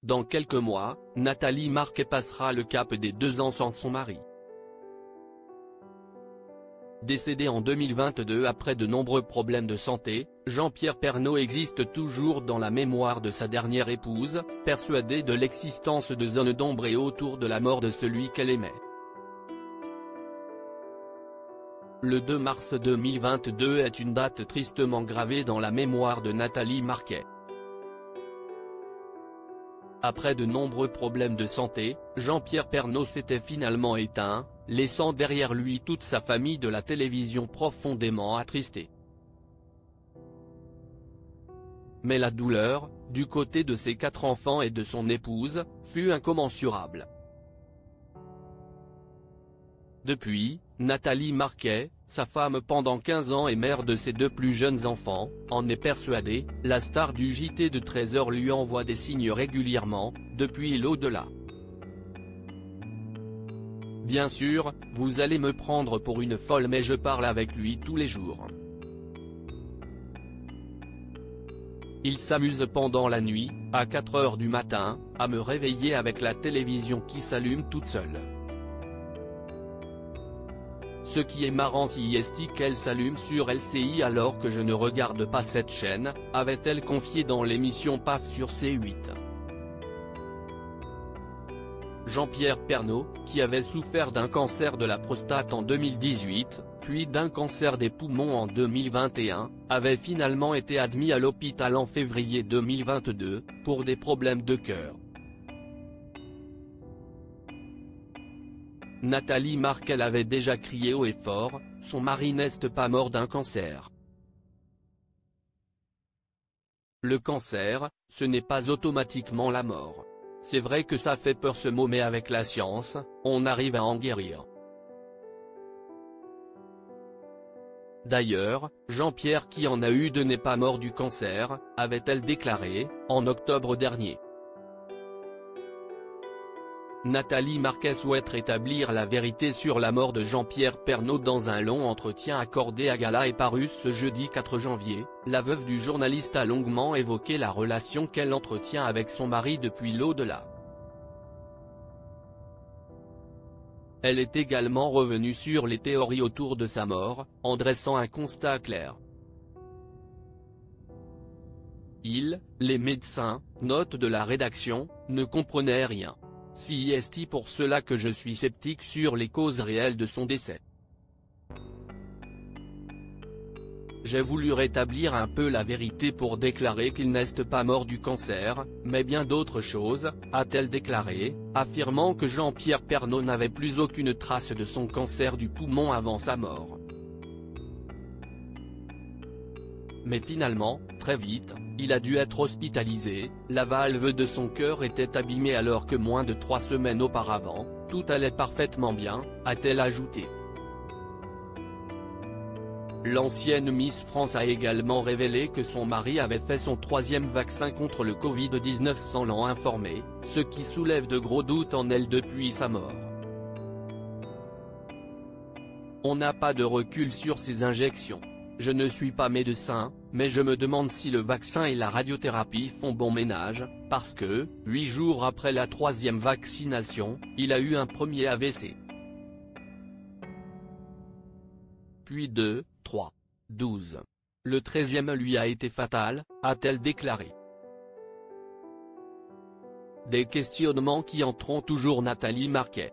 Dans quelques mois, Nathalie Marquet passera le cap des 2 ans sans son mari. Décédé en 2022 après de nombreux problèmes de santé, Jean-Pierre Pernaut existe toujours dans la mémoire de sa dernière épouse, persuadée de l'existence de zones d'ombre et autour de la mort de celui qu'elle aimait. Le 2 mars 2022 est une date tristement gravée dans la mémoire de Nathalie Marquet. Après de nombreux problèmes de santé, Jean-Pierre Pernaut s'était finalement éteint, laissant derrière lui toute sa famille de la télévision profondément attristée. Mais la douleur, du côté de ses 4 enfants et de son épouse, fut incommensurable. Depuis, Nathalie Marquet, sa femme pendant 15 ans et mère de ses 2 plus jeunes enfants, en est persuadée. La star du JT de 13h lui envoie des signes régulièrement, depuis l'au-delà. Bien sûr, vous allez me prendre pour une folle mais je parle avec lui tous les jours. Il s'amuse pendant la nuit, à 4 h du matin, à me réveiller avec la télévision qui s'allume toute seule. Ce qui est marrant si est qu'elle s'allume sur LCI alors que je ne regarde pas cette chaîne, avait-elle confié dans l'émission PAF sur C8. Jean-Pierre Pernaut, qui avait souffert d'un cancer de la prostate en 2018, puis d'un cancer des poumons en 2021, avait finalement été admis à l'hôpital en février 2022, pour des problèmes de cœur. Nathalie Marquet avait déjà crié haut et fort, son mari n'est pas mort d'un cancer. Le cancer, ce n'est pas automatiquement la mort. C'est vrai que ça fait peur ce mot mais avec la science, on arrive à en guérir. D'ailleurs, Jean-Pierre qui en a eu 2 n'est pas mort du cancer, avait-elle déclaré, en octobre dernier. Nathalie Marquet souhaite rétablir la vérité sur la mort de Jean-Pierre Pernaut dans un long entretien accordé à Gala et paru ce jeudi 4 janvier, la veuve du journaliste a longuement évoqué la relation qu'elle entretient avec son mari depuis l'au-delà. Elle est également revenue sur les théories autour de sa mort, en dressant un constat clair. Les médecins, note de la rédaction, ne comprenaient rien. C'est pour cela que je suis sceptique sur les causes réelles de son décès. J'ai voulu rétablir un peu la vérité pour déclarer qu'il n'est pas mort du cancer, mais bien d'autres choses, a-t-elle déclaré, affirmant que Jean-Pierre Pernaut n'avait plus aucune trace de son cancer du poumon avant sa mort. Mais finalement, très vite, il a dû être hospitalisé, la valve de son cœur était abîmée alors que moins de 3 semaines auparavant, tout allait parfaitement bien, a-t-elle ajouté. L'ancienne Miss France a également révélé que son mari avait fait son 3e vaccin contre le Covid-19 sans l'en informer, ce qui soulève de gros doutes en elle depuis sa mort. On n'a pas de recul sur ces injections. Je ne suis pas médecin, mais je me demande si le vaccin et la radiothérapie font bon ménage, parce que, 8 jours après la 3e vaccination, il a eu un premier AVC. Puis 2, 3, 12. Le 13e lui a été fatal, a-t-elle déclaré. Des questionnements qui entreront toujours Nathalie Marquet.